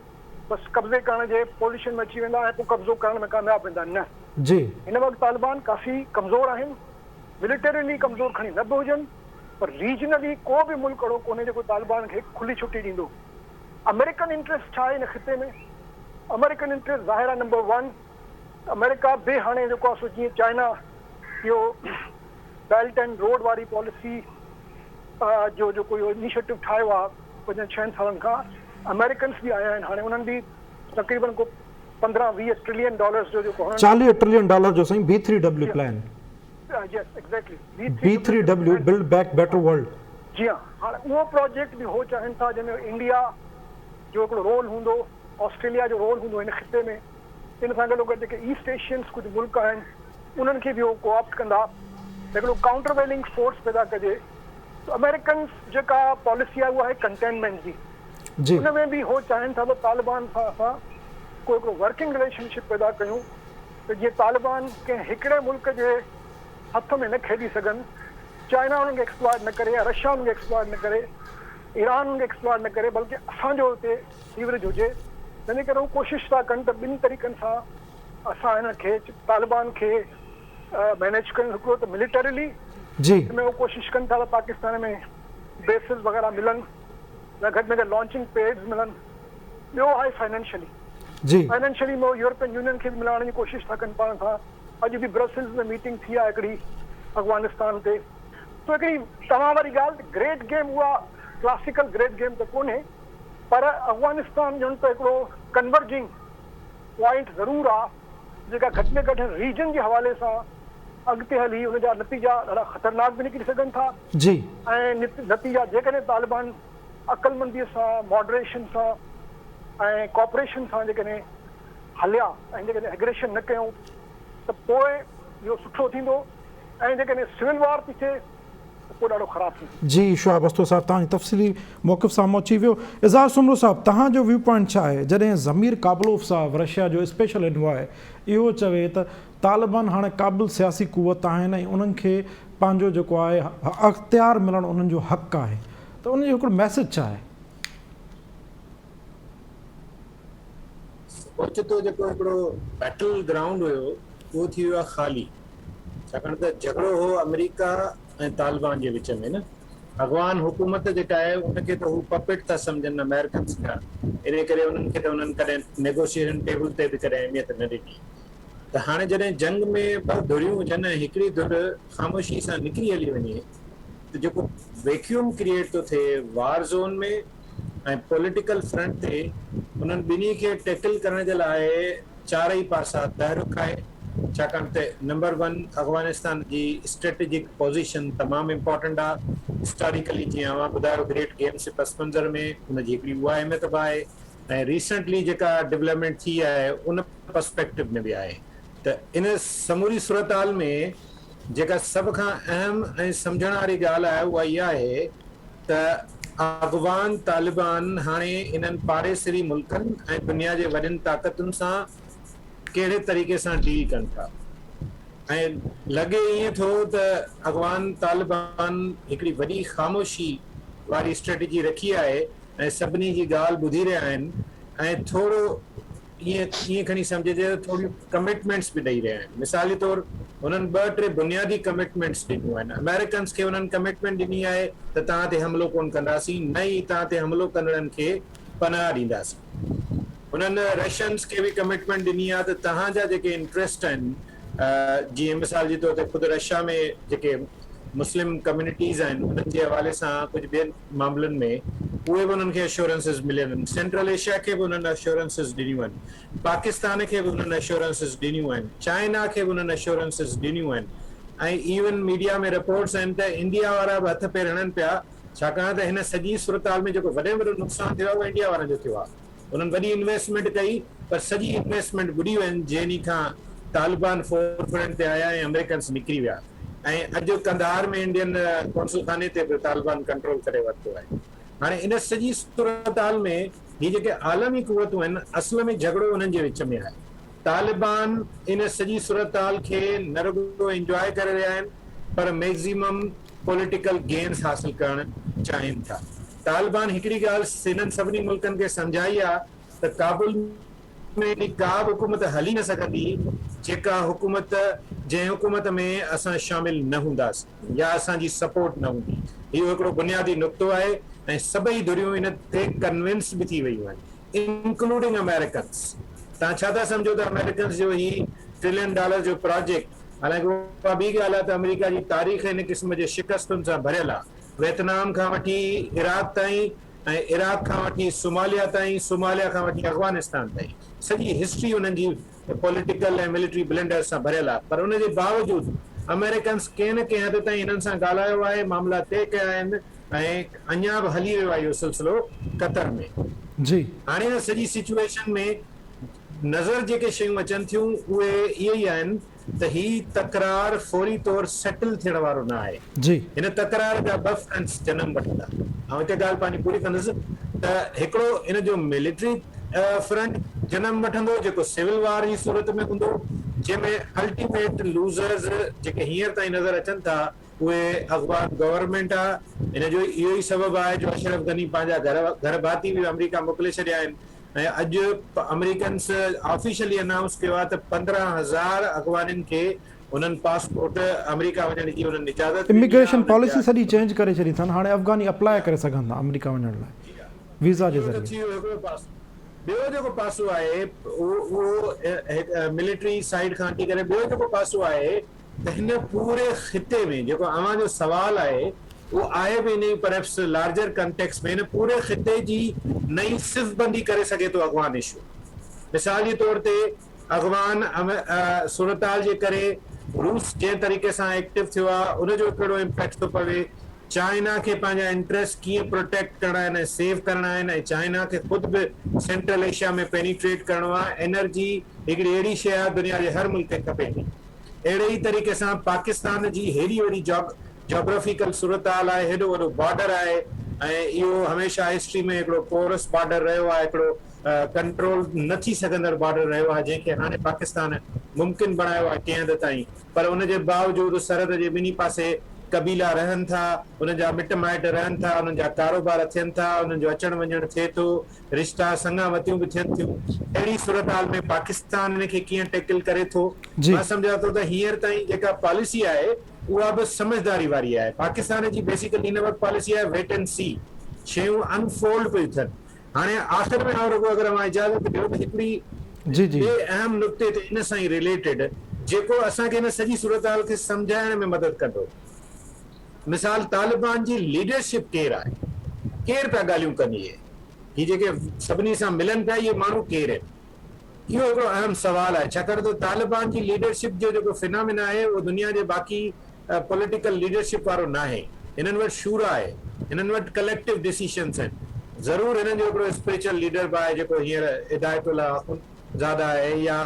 बसि कब्ज़े करण जे पोज़ीशन में अची वेंदा ऐं पोइ कब्ज़ो करण में कामयाबु वेंदा। न जी, हिन वक़्तु तालिबान काफ़ी कमज़ोर आहिनि, मिलिटरीली कमज़ोर खणी न बि हुजनि, पर रीजनली को बि मुल्क अहिड़ो कोन्हे जेको तालिबान खे खुली छुटी ॾींदो। अमेरिकन इंट्रस्ट छा आहे हिन ख़िते में? अमेरिकन इंट्रस्ट ज़ाहिर आहे नंबर 1 अमेरिका बि हाणे जेको आहे सो जीअं चाइना इहो बेल्ट एंड रोड वारी पॉलिसी जो जेको इहो इनिशिएटिव ठाहियो आहे 5-6 सालनि खां, अमेरिकन्स बि आया आहिनि। हाणे उन्हनि बि तक़रीबन को $15-20 ट्रिलियन जो जेको $40 ट्रिलियन जो साईं B3W plan. Yes exactly B3W build back better world. जी हाँ, हाणे उहो प्रोजेक्ट बि हो चाहिनि था जंहिंमें इंडिया जो हिकिड़ो रोल हूंदो, ऑस्ट्रेलिया जो रोल हूंदो हिन ख़िते में। इन सां गॾोगॾु जेके ईस्ट एशियंस कुझु मुल्क आहिनि उन्हनि खे बि उहो कोऑप्ट कंदा, हिकिड़ो काउंटरवेलिंग फोर्स पैदा कजे। अमेरिकन जेका पॉलिसी आहे उहा आहे कंटेनमेंट जी, हुन में बि हो चाहिनि था त तालिबान सां असां को हिकिड़ो वर्किंग रिलेशनशिप पैदा कयूं त जीअं तालिबान कंहिं हिकिड़े मुल्क जे हथ में न खेॾी सघनि, चाइना उन्हनि खे एक्सप्लॉइट न करे या रशिया उन्हनि खे एक्सप्लॉइट न करे, ईरान उन्हनि खे एक्सप्लॉइट न करे, बल्कि असांजो हुते लीवरेज हुजे। तंहिंजे करे हू कोशिशि था कनि त ॿिनि तरीक़नि सां असां हिन खे तालिबान खे मैनेज कयूं। हिकिड़ो त मिलिटरीली में हू कोशिशि कनि था त पाकिस्तान में बेसिस वग़ैरह मिलनि या घटि में घटि लॉन्चिंग पेड्स मिलनि। ॿियो आहे फाइनेंशियली में यूरोपियन यूनियन खे बि मिलाइण जी कोशिशि था कनि पाण सां। अॼु बि ब्रसेल्स में मीटिंग थी आहे हिकिड़ी अफ़गानिस्तान ते। तो हिकिड़ी तमामु वारी ॻाल्हि, ग्रेट गेम उहा क्लासिकल ग्रेट गेम त कोन्हे, पर अफ़गानिस्तान जो त हिकिड़ो कन्वर्जिंग पॉइंट ज़रूरु आहे जेका घटि में घटि रीजन जे हवाले सां अॻिते हली हुनजा नतीजा ॾाढा ख़तरनाक बि निकिरी सघनि था। ऐं नतीजा जेकॾहिं तालिबान अक़लमंदीअ सां, मॉडरेशन सां ऐं कॉपरेशन सां जेकॾहिं हलिया ऐं जेकॾहिं एग्रेशन न कयूं त पोइ इहो सुठो थींदो, ऐं जेकॾहिं सिविल वॉर थी थिए त पोइ ॾाढो ख़राबु थींदो। जी शुआब अस्तो साहब, तव्हांजी तफ़सीली मौक़िफ़ साम्हूं अची वियो। इज़हार सुमरो साहब, तव्हांजो व्यू पॉइंट छा आहे जॾहिं ज़मीर काबुलोव साहब रशिया जो स्पेशल एनवॉय इहो चवे त तालिबान हाणे क़ाबिल सियासी क़ुवत आहिनि ऐं उन्हनि खे पंहिंजो जेको आहे अख़्तियार मिलणु उन्हनि जो हक़ आहे, त उनजो हिकिड़ो मैसेज छा आहे? ओचितो जेको हिकिड़ो बैटल ग्राउंड हुयो उहो थी वियो आहे ख़ाली, छाकाणि त झगड़ो हो अमेरिका ऐं तालिबान जे विच में न। अफ़गान हुकूमत जेका आहे उनखे त हू पपेट था सम्झनि अमेरिकन्स खां, इन करे उन्हनि खे त उन्हनि कॾहिं नेगोशिएशन टेबल ते बि कॾहिं अहमियत न ॾिनी। त हाणे जॾहिं जंग में ॿ धुरियूं हुजनि ऐं हिकिड़ी धुर ख़ामोशी सां निकिरी हली वञे त जेको वैक्यूम क्रिएट थो थिए वार ज़ोन में ऐं पॉलिटिकल फ्रंट ते, उन्हनि ॿिन्ही खे टैकल करण जे लाइ चारई पासा तहरुक आहे। छाकाणि त नंबर 1 अफ़गानिस्तान जी स्ट्रेटेजिक पोज़ीशन तमामु इम्पोर्टेंट आहे। हिस्टोरिकली जीअं मां ॿुधायो ग्रेट गेम्स जे पस मंज़र में हुनजी हिकिड़ी उहा अहमियत बि आहे, ऐं रिसेंटली जेका डेवलपमेंट थी आहे उन पर्सपेक्टिव में बि आहे। त इन समूरी सूरत हाल में जेका सभ खां अहम ऐं सम्झण वारी ॻाल्हि आहे उहा इहा आहे त अफ़गान तालिबान हाणे इन्हनि पाड़ेसरी मुल्कनि ऐं दुनिया जे वॾियुनि ताक़तुनि सां कहिड़े तरीक़े सां डील कनि था। ऐं लॻे ईअं थो त अफ़गान तालिबान हिकिड़ी वॾी ख़ामोशी वारी स्ट्रेटजी रखी आहे ऐं सभिनी जी ॻाल्हि ॿुधी रहिया आहिनि ऐं थोरो ईअं खणी सम्झजे थोरी कमिटमेंट्स बि ॾेई रहिया आहिनि। मिसाली तौरु हुननि 2-3 बुनियादी कमिटमेंट्स ॾिनियूं आहिनि। अमेरिकन्स खे हुननि कमिटमेंट ॾिनी आहे त तव्हां ते हमिलो कोन कंदासीं, न ई तव्हां ते हमिलो कंदड़नि खे पनाह ॾींदासीं। हुननि रशियन्स खे बि कमिटमेंट ॾिनी आहे त तव्हांजा जेके इंट्रस्ट आहिनि, जीअं मिसाल जे तौर ते ख़ुदि रशिया में जेके मुस्लिम कम्युनिटीज़ आहिनि उन्हनि जे हवाले सां कुझु ॿियनि मामलनि में उहे बि उन्हनि खे एश्योरेंसिस मिलियल आहिनि। सेंट्रल एशिया खे बि उन्हनि एश्योरेंसिस ॾिनियूं आहिनि, पाकिस्तान खे बि उन्हनि एश्योरेंसिस ॾिनियूं आहिनि, चाइना खे बि उन्हनि एश्योरेंसिस ॾिनियूं आहिनि। ऐं इवन मीडिया में रिपोर्ट्स आहिनि त इंडिया वारा बि हथ पेर हणनि पिया, छाकाणि त हिन सॼी सूरताल में जेको वॾे में वॾो नुक़सानु थियो आहे उहो इंडिया वारनि जो थियो आहे। उन्हनि वॾी इन्वेस्टमेंट कई पर सॼी इन्वेस्टमेंट ॿुॾी वञे जंहिं ॾींहुं खां तालिबान फोरफ्रंट ते आया ऐं अमेरिकन्स निकिरी विया। ऐं अॼु कंधार में इंडियन कौंसल खाने ते बि तालिबान कंट्रोल करे वरितो आहे। हाणे इन सॼी सूरताल में हीअ जेके आलमी क़ुवतूं आहिनि असल में झगड़ो उन्हनि जे विच में आहे। तालिबान इन सॼी सूरताल खे न रुॻो इंजॉय करे रहिया आहिनि पर मैक्सिमम पॉलिटिकल गेन्स हासिल करणु चाहिनि था। तालिबान हिकिड़ी ॻाल्हि हिननि सभिनी मुल्कनि खे सम्झाई आहे त काबुल में का बि हुकूमत हली न सघंदी जेका हुकूमत जंहिं हुकूमत में असां शामिल न हूंदासीं या असांजी सपोर्ट न हूंदी। इहो हिकिड़ो बुनियादी नुक़्तो आहे ऐं सभई धुरियूं इन ते कन्विंस बि थी वयूं आहिनि, इंक्लूडिंग अमेरिकन्स। तव्हां छा था सम्झो त अमेरिकन्स जो ही $1 ट्रिलियन जो प्रोजेक्ट, हालांकि उहा ॿी ॻाल्हि आहे त अमेरिका जी तारीख़ इन क़िस्म जे शिकस्तुनि सां भरियल आहे। वियतनाम खां वठी इराक ताईं ऐं इराक खां वठी सोमालिया ताईं, सोमालिया खां वठी अफ़गानिस्तान ताईं सॼी हिस्ट्री उन्हनि जी पॉलिटिकल ऐं मिलिट्री ब्लेंडर सां भरियल आहे। पर उन जे बावजूदि अमेरिकन्स कंहिं न कंहिं हद ताईं हिननि सां ॻाल्हायो आहे, मामला तइ कया आहिनि ऐं अञा बि हली रहियो आहे इहो सिलसिलो कतर में। जी हाणे हिन सॼी सिचुएशन में नज़र जेके शयूं अचनि थियूं उहे इहे ई आहिनि त ही तकरार फौरी तौर सेटल थियण वारो न आहे। जी हिन तकरार जा 2 फ्रंट्स जनम वठंदा। ऐं हिते ॻाल्हि पंहिंजी पूरी कंदुसि त हिकिड़ो इन जो मिलिट्री फ्रंट जनम वठंदो जेको सिविल वार जी सूरत में हूंदो, जंहिंमें अल्टीमेट लूज़र्स जेके हींअर ताईं नज़र अचनि था उहे अफ़गान गवर्नमेंट आहे। इन जो इहो ई सबबु आहे जो अशरफ गनी पंहिंजा घर भाती बि अमेरिका मोकिले छॾिया आहिनि। ऐं अॼु अमेरिकन्स ऑफिशियली अनाउंस कयो आहे त 15,000 अफ़गाननि खे उन्हनि पासपोर्ट अमेरिका वञण जी उन्हनि इजाज़त इमिग्रेशन पॉलिसी सॼी चेंज करे छॾी अथनि। हाणे अफ़गानी अप्लाई करे सघनि था अमेरिका वञण लाइ वीज़ा जे ज़रिए। ॿियो जेको पासो आहे उहो मिलिट्री साइड खां वठी करे ॿियो जेको पासो आहे त हिन पूरे ख़िते में जेको अव्हां जो सुवाल आहे उहो आहे बि इन परहैप्स लार्जर कंटेक्स्ट में हिन पूरे ख़िते जी नई सिफ़ बंदी करे सघे थो अफ़गान इशू। मिसाल जे तौर ते अफ़गान सूरताल जे करे रूस जंहिं तरीक़े सां एक्टिव थियो आहे उनजो कहिड़ो इम्पैक्ट थो पवे, चाइना खे पंहिंजा इंट्रस्ट कीअं प्रोटेक्ट करणा आहिनि ऐं सेव करणा आहिनि, ऐं चाइना खे ख़ुदि बि सेंट्रल एशिया में पेनिट्रेट करणो आहे। एनर्जी हिकिड़ी अहिड़ी शइ आहे दुनिया जे हर मुल्क खे खपे थी। अहिड़े ई तरीक़े सां पाकिस्तान जी हेॾी वॾी जोग्राफिकल सूरताल आहे, हेॾो वॾो बॉर्डर आहे ऐं इहो हमेशह हिस्ट्री में हिकिड़ो पोरस बॉर्डर रहियो आहे, हिकिड़ो कंट्रोल न थी सघंदड़ बॉर्डर रहियो आहे जंहिंखे हाणे पाकिस्तान मुमकिन बणायो आहे कंहिं हद ताईं। पर उनजे बावजूदि सरहद जे ॿिन्ही पासे कबीला रहनि था, उन्हनि जा मिट माइट रहनि था, उन्हनि जा कारोबार थियनि था, उन्हनि जो अचण वञण थिए थो, रिश्ता संगावतियूं बि थियनि थियूं। अहिड़ी सूरताल में पाकिस्तान इन खे कीअं टैकल करे थो? मां सम्झां थो त हींअर ताईं जेका पॉलिसी आहे उहा बि समझदारी वारी आहे। पाकिस्तान जी बेसिकली हिन वक़्तु पॉलिसी आहे वेट एंड सी, शयूं अनफोल्ड पियूं थियनि। हाणे आख़िर में अगरि मां इजाज़त ॾियो त हिकिड़ी अहम नुक़्ते ते इन सां ई रिलेटेड जेको असांखे हिन सॼी सूरताल खे सम्झाइण में मदद कंदो। मिसाल तालिबान जी लीडरशिप केरु आहे, केरु पिया ॻाल्हियूं कनि, इहे जेके सभिनी सां मिलनि पिया इहे माण्हू केरु आहिनि, इहो हिकिड़ो अहम सवाल आहे। छाकाणि त तालिबान जी लीडरशिप जो जेको फिनोमिना आहे उहो दुनिया जे बाक़ी पॉलिटिकल लीडरशिप वारो न आहे। हिननि वटि शूरा आहे, हिननि वटि कलेक्टिव डिसीशन्स आहिनि। ज़रूरु हिननि जो हिकिड़ो स्पिरिचुअल लीडर बि आहे जेको हींअर हिदायतुल्ला ज़ादा आहे, या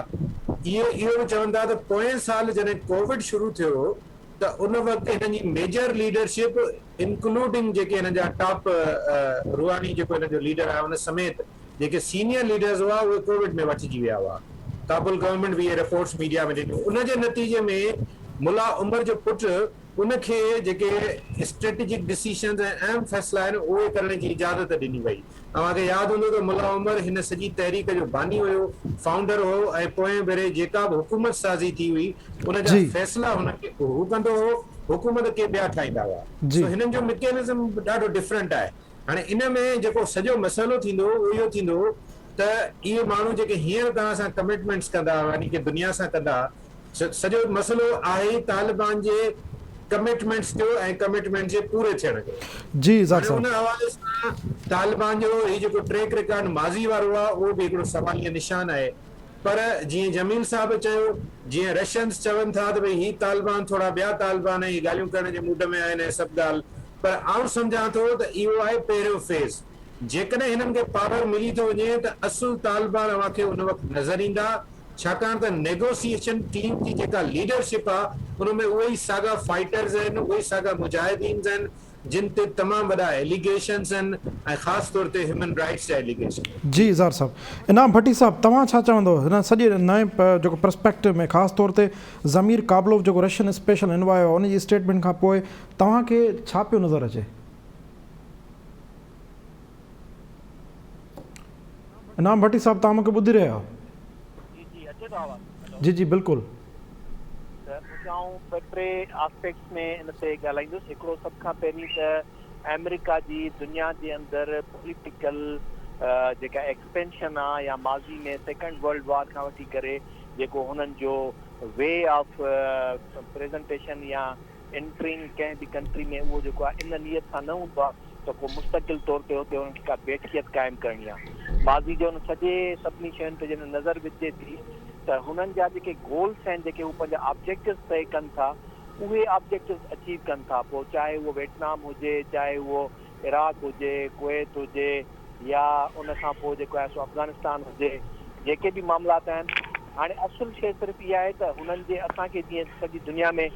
इहो बि चवनि था त पोएं साल जॾहिं कोविड शुरू थियो त उन वक़्तु हिननि जी मेजर लीडरशिप इंक्लूडिंग जेके हिन जा टॉप रूहानी जेको हिन जो लीडर आहे उन समेत जेके सीनियर लीडर्स हुआ उहे कोविड में वठिजी विया हुआ। काबुल गवर्नमेंट बि इहे रिपोर्ट्स मीडिया में ॾिनियूं। उन जे नतीजे में मुला उमर जो पुटु उनखे जेके स्ट्रेटेजिक डिसीजन्स ऐं अहम फ़ैसिला आहिनि उहे करण जी इजाज़त ॾिनी वई। तव्हांखे यादि हूंदो त मुला उमर हिन सॼी तहरीक जो बानी हुयो, फाउंडर हो, ऐं पोएं भेरे जेका बि हुकूमत साज़ी थी हुई उन जा जी फ़ैसिला हुनखे हू कंदो हो, हुकूमत खे ॿिया ठाहींदा हुआ। जी। सो हिननि जो मैकेनिज़म ॾाढो डिफरेंट आहे। हाणे इन में जेको सॼो मसइलो थींदो उहो इहो थींदो त इहे माण्हू जेके हींअर तव्हां सां कमिटमेंट्स कंदा यानी कि दुनिया सां कंदा, सॼो मसइलो आहे तालिबान जे कमिटमेंट्स जो ऐं कमिटमेंट जे पूरे थियण जो। जी ज़ार हाणे उन साहब, हवाले सां तालिबान जो हीउ जेको ट्रैक रिकॉर्ड माज़ी वारो आहे उहो बि हिकिड़ो सवालिया निशान आहे। पर जीअं जमील साहब चयो, जीअं रशियन्स चवनि था त भई ही तालिबान थोरा ॿिया तालिबान ऐं ॻाल्हियूं करण जे मूड में आहिनि ऐं सभु ॻाल्हि, पर आउं सम्झां थो त इहो आहे पहिरियों फेज़। जेकॾहिं हिननि खे पावर मिली थो वञे त असुल तालिबान अव्हांखे उन वक़्तु नज़र ईंदा, छाकाणि त नेगोसिएशन टीम जी जेका लीडरशिप आहे उन में उहे ई साॻा फाइटर्स आहिनि, उहे ई साॻा मुजाहिदीन आहिनि जिन ते तमामु वॾा एलिगेशन्स आहिनि ऐं ख़ासि तौर ते ह्यूमन राइट्स जा एलिगेशन। जी ज़ार साहब, इनाम भट्टी साहब तव्हां छा चवंदो हिन सॼे नए जेको पर्सपेक्टिव में, ख़ासि तौर ते ज़मीर काबलोव जेको रशियन स्पेशल एनवॉय आहे उन जी स्टेटमेंट खां पोइ तव्हांखे छा पियो नज़र अचे? इनाम भट्टी साहब तव्हां मूंखे ॿुधी रहिया आहियो? जी अचे थो आवाज़? जी जी बिल्कुलु। ॿ टे आस्पेक्ट्स में इन ते ॻाल्हाईंदुसि। हिकिड़ो सभ खां पहिरीं त अमेरिका जी दुनिया जे अंदरि पॉलिटिकल जेका एक्सपेंशन आहे या माज़ी में सेकेंड वर्ल्ड वॉर खां वठी करे जेको हुननि जो वे ऑफ प्रेज़ेंटेशन या एंट्रिंग कंहिं बि कंट्री में उहो जेको आहे इन नियत सां न हूंदो आहे त पोइ मुस्तक़िल तौर ते हुते हुननि खे का बेठियत क़ाइमु करणी आहे। माज़ी जो हुन सभिनी शयुनि ते जॾहिं नज़र विझे थी त हुननि जा जेके गोल्स आहिनि, जेके हू पंहिंजा ऑब्जेक्टिव्स तय कनि था, उहे ऑब्जेक्टिव्स अचीव कनि था। पोइ चाहे उहो वियतनाम हुजे, चाहे उहो इराक हुजे, कुवैत हुजे, या उन खां पोइ जेको आहे सो अफ़गानिस्तान हुजे, जेके बि मामलात आहिनि। हाणे असुल शइ सिर्फ़ु इहा आहे त हुननि जे असांखे जीअं सॼी दुनिया में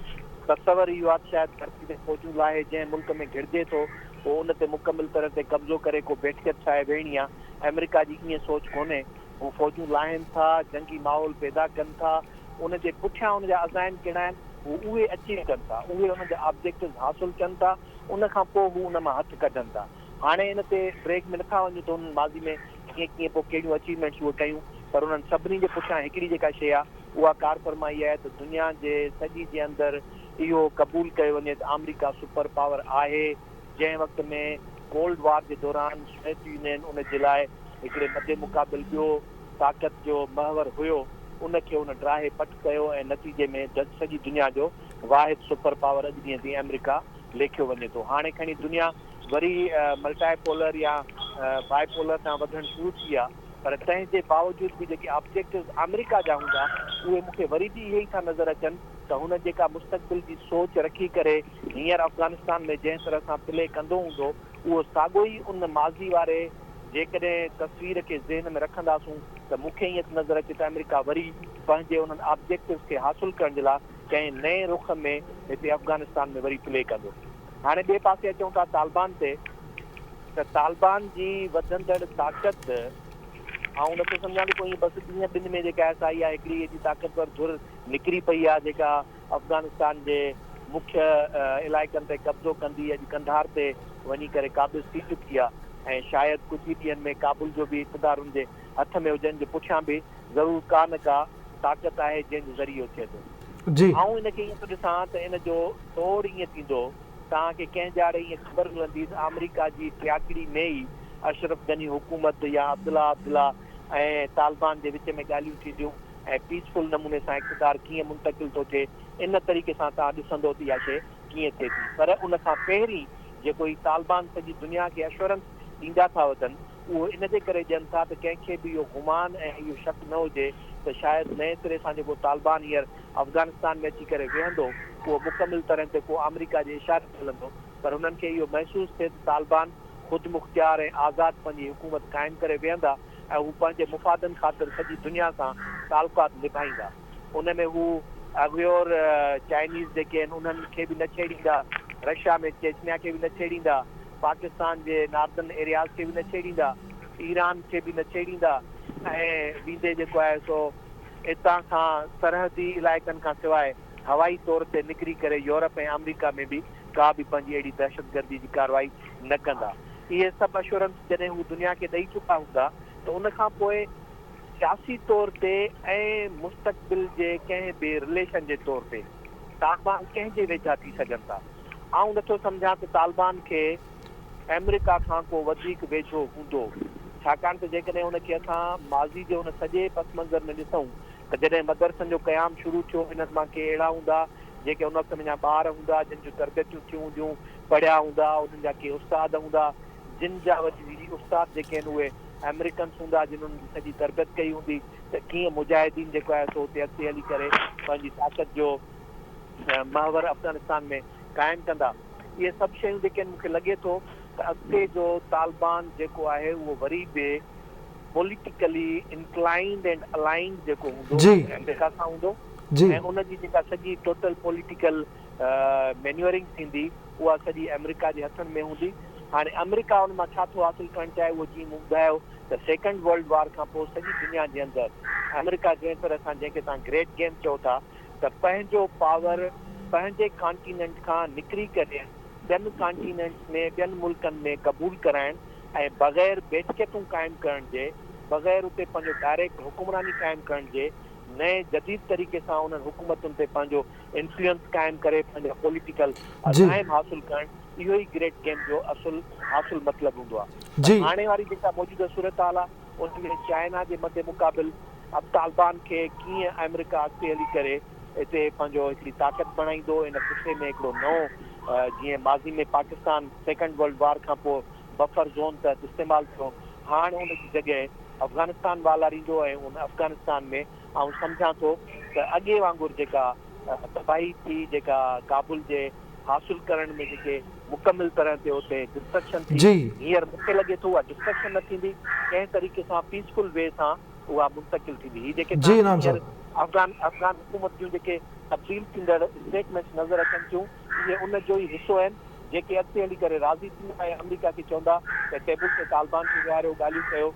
तसवर इहो आहे शायदि धरती ते फ़ौजूं लाहे जंहिं मुल्क में घिरिजे थो पोइ उन ते मुकमिल तरह ते कब्ज़ो करे को बेठियत ठाहे वेहणी आहे। अमेरिका जी ईअं सोच कोन्हे। हू फ़ौजूं लाहिनि था, जंगी माहौल पैदा कनि था, उन जे पुठियां उन जा अज़ाइम कहिड़ा आहिनि हू उहे अचीव कनि था, उहे उन जा ऑब्जेक्टिव हासिलु कनि था, उन खां पोइ हू उन मां हथु कढनि था। हाणे इन ते ब्रेक में नथा वञूं त हुन माज़ी में कीअं कीअं पोइ कहिड़ियूं अचीवमेंट्स उहे कयूं, पर उन्हनि सभिनी जे पुठियां हिकिड़ी जेका शइ आहे उहा कार फरमाई आहे त दुनिया जे सॼी जे अंदरि इहो क़बूल कयो वञे त अमेरिका सुपर पावर आहे। जंहिं वक़्त में कोल्ड वॉर जे दौरान सोवियत यूनियन उन जे लाइ हिकिड़े मदे मुक़ाबिल ॿियो ताक़त जो महवर हुयो, उनखे उन ड्राहे पट कयो ऐं नतीजे में सॼी दुनिया जो वाहिद सुपर पावर अॼु ॾींहं ताईं अमेरिका लेखियो वञे थो। हाणे खणी दुनिया वरी मल्टाईपोलर या बाइपोलर तां वधणु शुरू थी आहे, पर तंहिंजे बावजूद बि जेके ऑब्जेक्टिव्स अमेरिका जा हूंदा उहे मूंखे वरी बि इहे ई था नज़र अचनि त हुन जेका मुस्तक़बिल जी सोच रखी करे हींअर अफ़गानिस्तान में जंहिं तरह सां प्ले कंदो हूंदो उहो साॻियो ई उन माज़ी वारे जेकॾहिं तस्वीर खे ज़हन में रखंदासूं त मूंखे ईअं नज़र अचे त अमेरिका वरी पंहिंजे उन्हनि ऑब्जेक्टिव्स खे हासिलु करण जे लाइ कंहिं नए रुख में हिते अफ़गानिस्तान में वरी प्ले कंदो। हाणे ॿिए पासे अचूं था तालिबान ते, त तालिबान जी वधंदड़ ताक़त ऐं नथो सम्झां थो कोई बसि ॾींहं ॿिनि में जेका SI आहे हिकिड़ी एॾी ताक़तवर धुर निकिरी पई आहे जेका अफ़गानिस्तान जे मुख्य इलाइक़नि ते कब्ज़ो कंदी, अॼु कंधार ते वञी करे क़ाबिज़ थी चुकी आहे ऐं शायदि कुझु ई ॾींहंनि में काबुल जो बि इक़्तिदार हुनजे हथ में हुजनि, जे पुठियां बि ज़रूरु का न का ताक़त आहे जंहिंजे ज़रिए थिए थो। जी ऐं इनखे ईअं थो ॾिसां त इन जो तौरु ईअं थींदो, तव्हांखे कंहिं ॼाणे ईअं ख़बर मिलंदी त अमेरिका जी टियाकड़ी में ई अशरफ गनी हुकूमत या अब्दुल्ला ऐं तालिबान जे विच में ॻाल्हियूं थींदियूं ऐं पीसफुल नमूने सां इक़्तिदार कीअं मुंतक़िल थो थिए, इन तरीक़े सां तव्हां ॾिसंदो त इहा शइ कीअं थिए थी। पर उन खां पहिरीं जेको ई तालिबान सॼी दुनिया खे एश्योरेंस ॾींदा था वञनि, उहो इन जे करे ॾियनि था त कंहिंखे बि इहो गुमान ऐं इहो शक न हुजे त शायदि नए सिरे सां जेको तालिबान हींअर अफ़गानिस्तान में अची करे वेहंदो उहो मुकमिल तरह ते को अमेरिका जे इशारे ते हलंदो, पर उन्हनि खे इहो महसूसु थिए त तालिबान ख़ुदि मुख़्तियार ऐं आज़ादु पंहिंजी हुकूमत क़ाइमु करे वेहंदा ऐं हू पंहिंजे मुफ़ादनि ख़ातिर सॼी दुनिया सां तालुकात निभाईंदा। उन में हू अॻियोर चाइनीज़ जेके आहिनि उन्हनि खे बि न छेड़ींदा, रशिया में चेचनिया खे बि न छेड़ींदा, पाकिस्तान जे नॉर्दर्न एरियाज़ खे बि न छेड़ींदा, ईरान खे बि न छेड़ींदा ऐं वींदे जेको आहे सो हितां खां सरहदी इलाइक़नि खां सवाइ हवाई तौर ते निकिरी करे यूरोप ऐं अमेरिका में बि का बि पंहिंजी अहिड़ी दहशतगर्दी जी कार्रवाई न कंदा। इहे सभु अश्योरेंस जॾहिं हू दुनिया खे ॾेई चुका हूंदा त उनखां पोइ सियासी तौर ते ऐं मुस्तक़बिल जे कंहिं बि रिलेशन जे तौर ते तालिबान कंहिंजे वेझा थी सघनि था। आउं नथो सम्झां त तालिबान खे अमेरिका खां को वधीक वेझो हूंदो, छाकाणि त जेकॾहिं उनखे असां माज़ी जे उन सॼे पस मंज़र में ॾिसूं त जॾहिं मदरसनि जो क़याम शुरू थियो, इन मां के अहिड़ा हूंदा जेके उन वक़्त में जा ॿार हूंदा जिन जूं तरबियतूं थियूं हूंदियूं, पढ़िया हूंदा, उन्हनि जा के उस्ताद हूंदा, जिन जा वरी उस्ताद जेके आहिनि उहे अमेरिकन्स हूंदा जिन्हनि सॼी तरबियत कई हूंदी त कीअं मुजाहिदीन जेको आहे सो हुते अॻिते हली करे पंहिंजी ताक़त जो महवर अफ़गानिस्तान में क़ाइमु कंदा। इहे सभु शयूं जेके आहिनि मूंखे लॻे थो त अॻिते जो तालिबान जेको आहे उहो वरी बि पॉलिटिकली इंक्लाइंड एंड अलाइंड जेको हूंदो अमेरिका सां हूंदो ऐं उनजी जेका सॼी टोटल पॉलिटिकल मैन्यूअरिंग थींदी उहा सॼी अमेरिका जे हथनि में हूंदी। हाणे अमेरिका हुन मां छा थो हासिलु करणु चाहे उहो जीअं मूं ॿुधायो त सेकेंड वर्ल्ड वार खां पोइ सॼी दुनिया जे अंदरि अमेरिका जंहिं तरह सां जंहिंखे तव्हां ग्रेट गेम चओ था त पंहिंजो पावर पंहिंजे कॉन्टिनेंट खां निकिरी करे ॿियनि कॉन्टिनेंट्स में ॿियनि मुल्कनि में क़बूल कराइण ऐं बग़ैर बेटिकतूं क़ाइमु करण जे, बग़ैर उते पंहिंजो डायरेक्ट हुकुमरानी क़ाइमु करण जे नए जदीद तरीक़े सां उन्हनि हुकूमतुनि ते पंहिंजो इन्फ्लुएंस क़ाइमु करे पंहिंजो पॉलिटिकल अज़ाइम हासिलु करणु, इहो ई ग्रेट गेम जो हासिलु मतिलबु हूंदो आहे। हाणे वारी जेका मौजूदा सूरत हाल आहे उनमें चाइना जे मदे मुक़ाबिल अब तालिबान खे कीअं अमेरिका अॻिते हली करे हिते पंहिंजो हिकिड़ी ताक़त बणाईंदो, इन पुठे में हिकिड़ो नओं जीअं माज़ी में पाकिस्तान सेकेंड वर्ल्ड वार खां पोइ बफर ज़ोन त इस्तेमालु थियो, हाणे उनजी जॻह अफ़गानिस्तान वालारींदो ऐं उन अफ़गानिस्तान में आउं सम्झां थो त अॻे वांगुरु जेका तबाही थी, जेका काबुल जे हासिलु करण में जेके मुकमिल तरह ते उते डिस्ट्रक्शन थी, हींअर मूंखे लॻे थो उहा डिस्ट्रक्शन न थींदी, कंहिं तरीक़े सां पीसफुल वे सां उहा मुंतकिल थींदी। हीअ जेके अफ़गान हुकूमत जूं जेके तब्दील थींदड़ स्टेटमेंट्स नज़र अचनि थियूं इहे उन जो ई हिसो आहिनि जेके अॻिते हली करे राज़ी थींदा ऐं अमेरिका खे चवंदा त टेबल ते तालिबान खे विहारियो, ॻाल्हियूं कयो,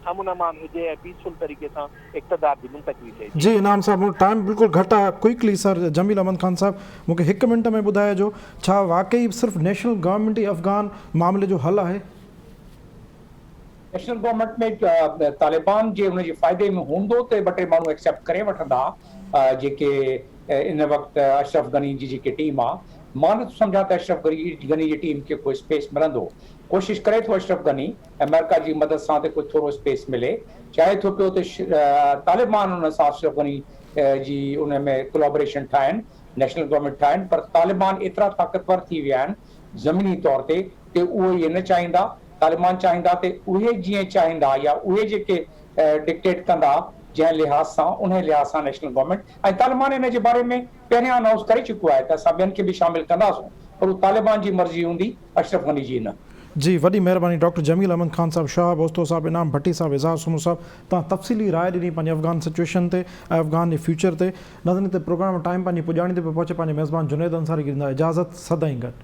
अमन अमान हुजे ऐं पीसफुल तरीक़े सां इक़्तिदार जी मुंतकिली थिए। जी इनाम साहब, टाइम बिल्कुलु घटि आहे, क्विकली सर जमील अहमद ख़ान साहब मूंखे 1 मिंट में ॿुधाइजो, छा वाकई सिर्फ़ु नेशनल गवर्नमेंट ई अफ़गान मामले जो हल आहे? नेशनल गवर्नमेंट में तालिबान जे हुनजे फ़ाइदे में हूंदो त ॿ टे माण्हू एक्सेप्ट करे वठंदा जेके इन वक़्तु अशरफ गनी जी जेकी टीम आहे। मां नथो सम्झां त अशरफ गनी जी टीम खे कोई स्पेस मिलंदो, कोशिशि करे थो अशरफ गनी अमेरिका जी मदद सां त कोई थोरो स्पेस मिले, चाहे थो पियो त तालिबान हुन सां अशरफ गनी जी उन में कोलैबोरेशन ठाहिनि, नेशनल गवर्नमेंट ठाहिनि, पर तालिबान एतिरा ताक़तवर थी विया आहिनि ज़मीनी तौर ते कि उहे इहे न चाहींदा। तालिबान चाहींदा त उहे जीअं चाहींदा या उहे जेके डिक्टेट कंदा जंहिं लिहाज़ सां उन लिहाज़ सां नेशनल गवर्नमेंट ऐं तालिबान इन जे बारे में पहिरियां अनाउंस करे चुको आहे त असां ॿियनि खे बि शामिलु कंदासीं, पर उहा तालिबान जी मर्ज़ी हूंदी, अशरफ गनी जी न। जी वॾी महिरबानी डॉक्टर जमील अहमद ख़ान साहब, शाह ओस्तो साहब, इनाम भट्टी साहब, इज़हार सुमो साहब, तव्हां तफ़सीली राय ॾिनी पंहिंजे अफ़गान सिचुएशन ते ऐं अफ़गान जे फ्यूचर ते। नज़र ते प्रोग्राम टाइम पंहिंजी पुॼाणी ते पियो पहुचे, पंहिंजे मेज़बान जुनैद अंसारी खे ॾींदा इजाज़त, सदाईं गॾु।